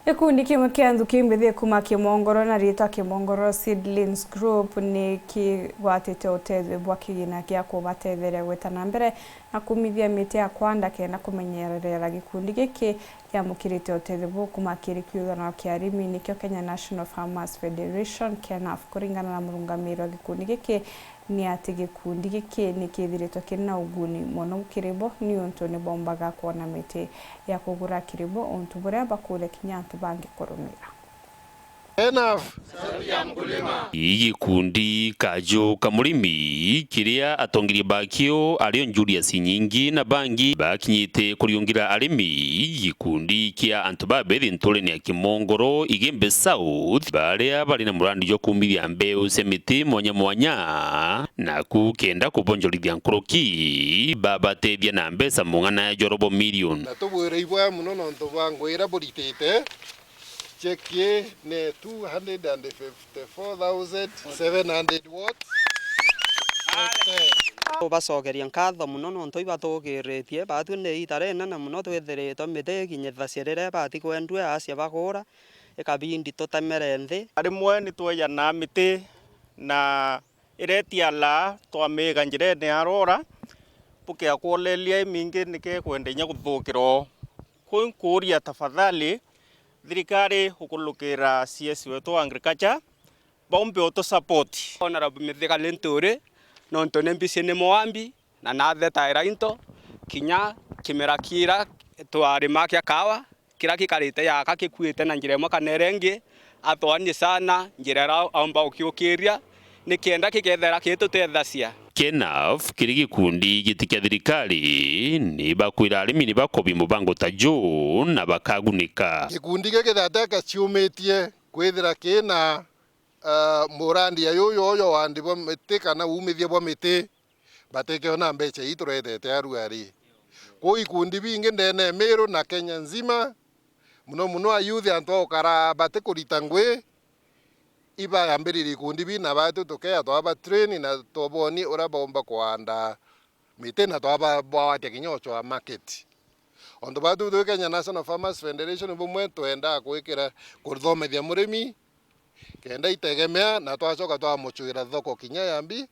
Gikundi kimwe kia nthuki mbithi kuma Kimongoro na ritwa Kimongoro Seedlings Group ni kigwatite utethio bwa kigina kia kubatetheria gwetana mbere na kumithia miti ya kwanda kenda kumenyerera gikundi giki kiamukirite utethio bwa kuma kiuthano kia arimi nikio Kenya National Farmers Federation KNAF. Kuringana na murungamiri wa gikundi giki ni ati gikundi giki ni kithiritwo kina uguni muno kiribo ni untu ni bombaga kuona miti ya kugura kiribo untu buria bakule kinyantu bangi kurumira. KNAF gikundi kajo kamurimi kiria atongirie bakio ario Julius Nyingi na bangi bakinyite kuriungira arimi gikundi kia antu babethi ntuleni ya Kimongoro Igembe South baria bari na murandi jo kumithia mbeu semiti mwanya na kukenda kubonjorithia nkuruki babatethia na mbesa mungana ya jorobo million na tubwire ibwa muno nonto bangwira buritite chekie ne 254,700 watts. Bacogeria nkatho muno nonto ibatugiritie batu ni itarena na muno twithiritwo miti kinyitha cirire bati kwendwe acia bagura ikabindi tutemere nthi arimwe ni tweyana miti na iretia la twamiga njirene arora puke akulelia mingi nike kwendenya guthukiro kuria tafadhali thirikari ukulukira CS wetu agriculture bombe auto support honorable Mithika Lentore nonto nembisi ni moambi na nathe taira into kinya kimerakira twari makia kawa kira kikarite yaka kikuite na njire mwaka nerengi atwani sana njirera amba ukiukiria nikienda kigethera gitutethacia. KNAF kiri gikundi gitikia thirikari ni bakwira arimi ni bakobi mubango tajo na bakagunika. Gikundi giki thateka ciumitie kwithira kina murandi yoyo wandi bwa miti kana umithia bwa miti bateke ona mbeca ituretete aruari ko ikundi bingi ndene Meru na Kenya nzima muno a youth anto okara bate kurita ngwe iba yambiriri ikundi bina batu tokea twaba train na toboni ora bomba kwanda miti na twaba bwate kinyocho wa market ondo batu to Kenya National Farmers Federation bumwe twenda kwikira kurthomethia murimi kenda itegemea na twacoka twamuchuira thoko kinya yambi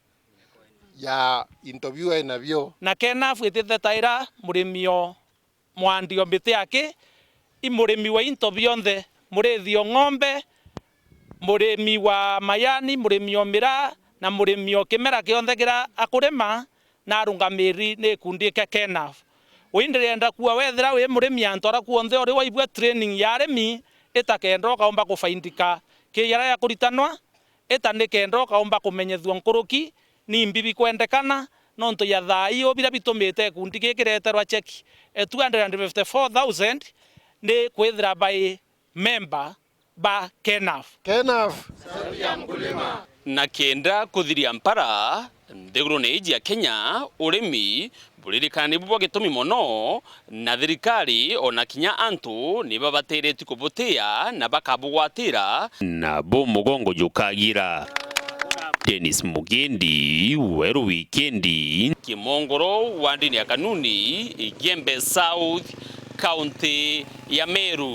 ya interview ina bio na KNAF itithe taira murimio mwandio miti yake i murimi wa into bionthe murithio ng'ombe murimi wa mayani murimi wa mira na murimi wa kimera kionthe gira akurima na arungamiri ni kundi ke KNAF windirenda kuwa wethira wi murimi antwara kuonthe ori waibua training ya arimi itakenda kaomba kufaindika kiyara ya kuritanwa itanikenda kaomba kumenyethwa nkuruki ni mbibi kwendekana nonto ya thai bira bitumite kundi gikireterwa cheki 254,000 ni kwithira by member ba KNAF na kenda kuthiria mpara nthiguru ni iji ya Kenya urimi buririkani bwa gitumi mono na thirikari ona kinya antu ni babatireti kubutia na bakabugwatira na bo mugongo jukagira. Dennis Mugendi, Weru Wikendi, Kimongoro, wandini ya Kanuni, Igembe South, County ya Meru.